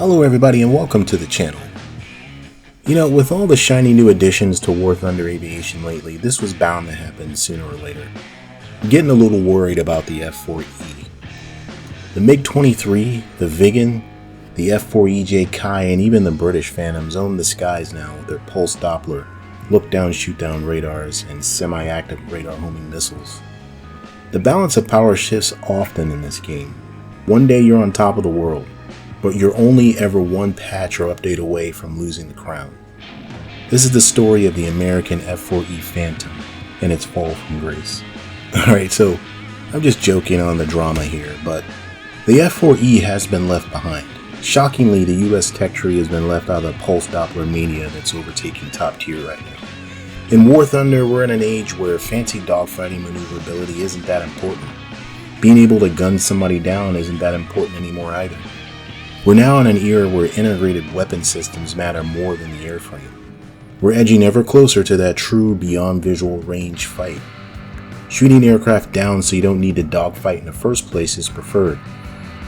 Hello everybody and welcome to the channel. You know, with all the shiny new additions to War Thunder Aviation lately, this was bound to happen sooner or later. I'm getting a little worried about the F-4E. The MiG-23, the Viggen, the F-4E Kai, and even the British Phantoms own the skies now with their pulse-doppler, look-down, shoot-down radars, and semi-active radar homing missiles. The balance of power shifts often in this game. One day you're on top of the world, but you're only ever one patch or update away from losing the crown. This is the story of the American F-4E Phantom and its fall from grace. Alright, so I'm just joking on the drama here, but the F-4E has been left behind. Shockingly, the US tech tree has been left out of the pulse-doppler mania that's overtaking top tier right now. In War Thunder, we're in an age where fancy dogfighting maneuverability isn't that important. Being able to gun somebody down isn't that important anymore either. We're now in an era where integrated weapon systems matter more than the airframe. We're edging ever closer to that true beyond visual range fight. Shooting aircraft down so you don't need to dogfight in the first place is preferred,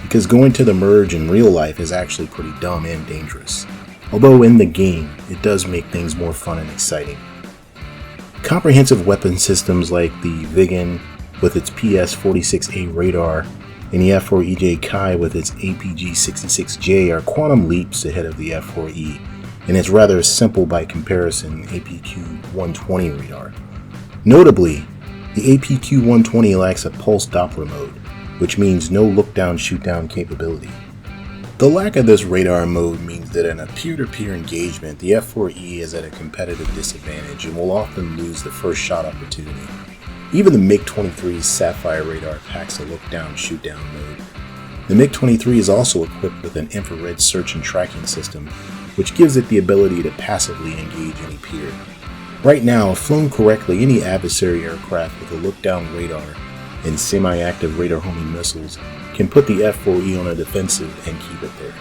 because going to the merge in real life is actually pretty dumb and dangerous. Although in the game, it does make things more fun and exciting. Comprehensive weapon systems like the Viggen with its PS-46A radar and the F-4E Kai with its APG-66J are quantum leaps ahead of the F-4E, and its rather simple by comparison APQ-120 radar. Notably, the APQ-120 lacks a pulse-doppler mode, which means no look-down, shoot-down capability. The lack of this radar mode means that in a peer-to-peer engagement, the F-4E is at a competitive disadvantage and will often lose the first shot opportunity. Even the MiG-23's Sapphire radar packs a look-down, shoot-down mode. The MiG-23 is also equipped with an infrared search and tracking system, which gives it the ability to passively engage any peer. Right now, if flown correctly, any adversary aircraft with a look-down radar and semi-active radar homing missiles can put the F-4E on a defensive and keep it there.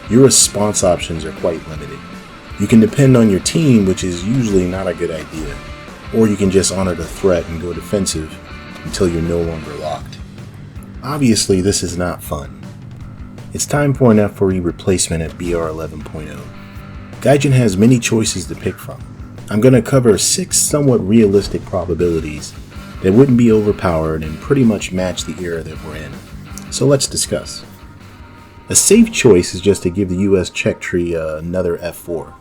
Your response options are quite limited. You can depend on your team, which is usually not a good idea. Or you can just honor the threat and go defensive until you're no longer locked. Obviously, this is not fun. It's time for an F-4E replacement at BR 11.0. Gaijin has many choices to pick from. I'm going to cover 6 somewhat realistic probabilities that wouldn't be overpowered and pretty much match the era that we're in. So let's discuss. A safe choice is just to give the US check tree another F-4.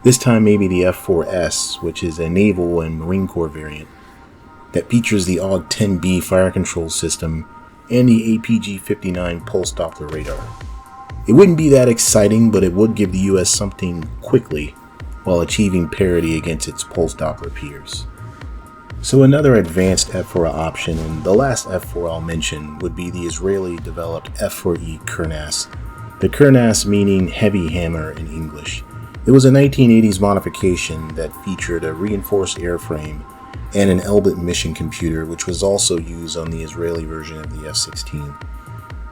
This time maybe the F-4S, which is a Naval and Marine Corps variant that features the AUG-10B fire control system and the APG-59 pulse-doppler radar. It wouldn't be that exciting, but it would give the US something quickly while achieving parity against its pulse-doppler peers. So another advanced F-4 option, and the last F-4 I'll mention, would be the Israeli-developed F-4E Kurnass. The Kurnass meaning heavy hammer in English. It was a 1980s modification that featured a reinforced airframe and an Elbit mission computer, which was also used on the Israeli version of the F-16.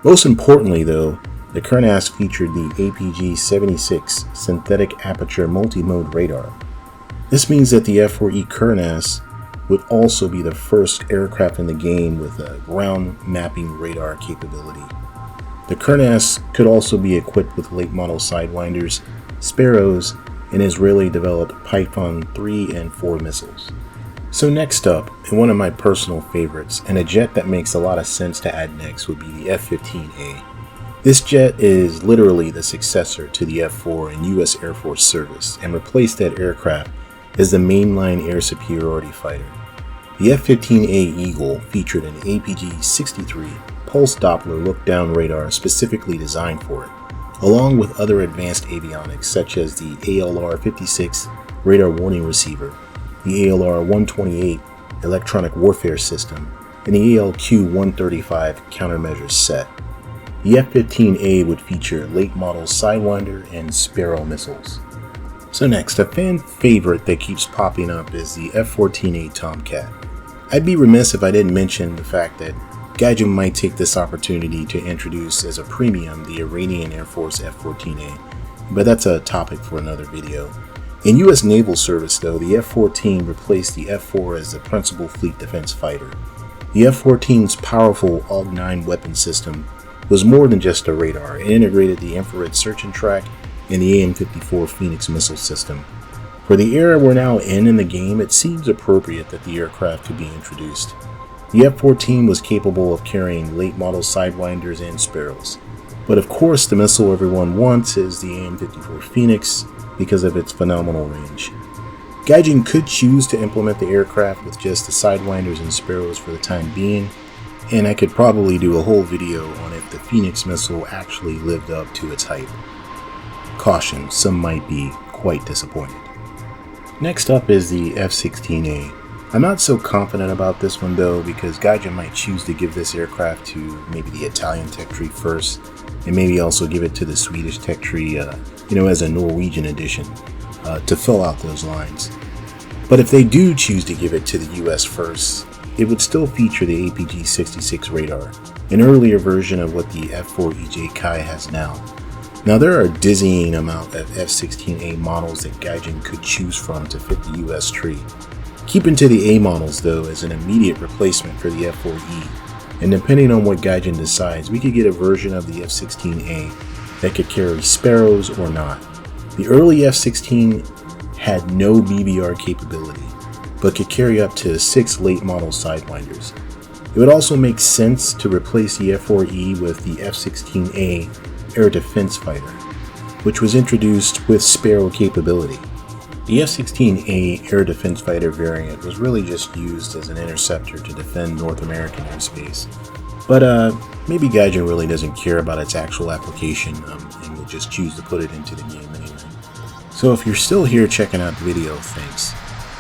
Most importantly though, the Kurnass featured the APG-76 synthetic aperture multi-mode radar. This means that the F-4E Kurnass would also be the first aircraft in the game with a ground mapping radar capability. The Kurnass could also be equipped with late model sidewinders, Sparrows, and Israeli-developed Python 3 and 4 missiles. So next up, and one of my personal favorites, and a jet that makes a lot of sense to add next, would be the F-15A. This jet is literally the successor to the F-4 in US Air Force service, and replaced that aircraft as the mainline air superiority fighter. The F-15A Eagle featured an APG-63 pulse-doppler look-down radar specifically designed for it, along with other advanced avionics such as the ALR-56 radar warning receiver, the ALR-128 electronic warfare system, and the ALQ-135 countermeasures set. The F-15A would feature late model Sidewinder and Sparrow missiles. So next, a fan favorite that keeps popping up is the F-14A Tomcat. I'd be remiss if I didn't mention the fact that Gaijin might take this opportunity to introduce as a premium the Iranian Air Force F-14A, but that's a topic for another video. In US Naval service though, the F-14 replaced the F-4 as the principal fleet defense fighter. The F-14's powerful AUG-9 weapon system was more than just a radar. It integrated the infrared search and track and the AN-54 Phoenix missile system. For the era we're now in the game, it seems appropriate that the aircraft could be introduced. The F-14 was capable of carrying late model Sidewinders and Sparrows. But of course the missile everyone wants is the AN-54 Phoenix because of its phenomenal range. Gaijin could choose to implement the aircraft with just the Sidewinders and Sparrows for the time being, and I could probably do a whole video on if the Phoenix missile actually lived up to its hype. Caution, some might be quite disappointed. Next up is the F-16A. I'm not so confident about this one though, because Gaijin might choose to give this aircraft to maybe the Italian tech tree first, and maybe also give it to the Swedish tech tree, as a Norwegian addition, to fill out those lines. But if they do choose to give it to the US first, it would still feature the APG-66 radar, an earlier version of what the F-4E Kai has now. Now there are a dizzying amount of F-16A models that Gaijin could choose from to fit the US tree. Keeping to the A models though as an immediate replacement for the F-4E, and depending on what Gaijin decides, we could get a version of the F-16A that could carry Sparrows or not. The early F-16 had no BBR capability, but could carry up to 6 late model Sidewinders. It would also make sense to replace the F-4E with the F-16A Air Defense Fighter, which was introduced with Sparrow capability. The F-16A Air Defense Fighter variant was really just used as an interceptor to defend North American airspace, but maybe Gaijin really doesn't care about its actual application and will just choose to put it into the game anyway. So if you're still here checking out the video, thanks.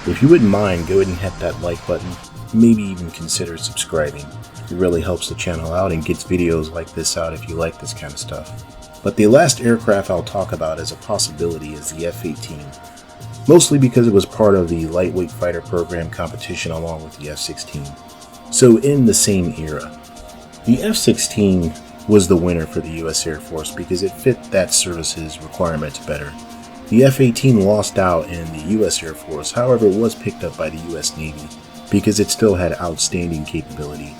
If you wouldn't mind, go ahead and hit that like button, maybe even consider subscribing. It really helps the channel out and gets videos like this out if you like this kind of stuff. But the last aircraft I'll talk about as a possibility is the F-18, mostly because it was part of the lightweight fighter program competition along with the F-16. So in the same era, the F-16 was the winner for the US Air Force because it fit that service's requirements better. The F-18 lost out in the US Air Force, however it was picked up by the US Navy because it still had outstanding capability.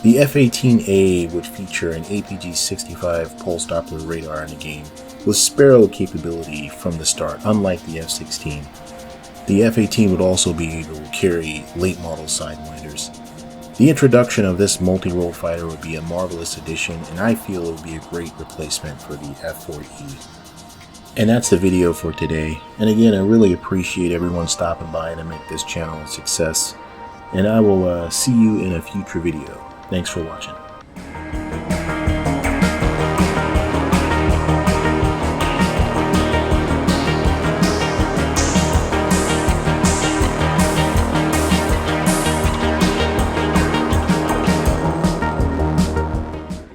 The F-18A would feature an APG-65 pulse-doppler radar in the game with Sparrow capability from the start, unlike the F-16. The F-18 would also be able to carry late model Sidewinders. The introduction of this multi-role fighter would be a marvelous addition, and I feel it would be a great replacement for the F-4E. And that's the video for today. And again, I really appreciate everyone stopping by to make this channel a success. And I will see you in a future video. Thanks for watching.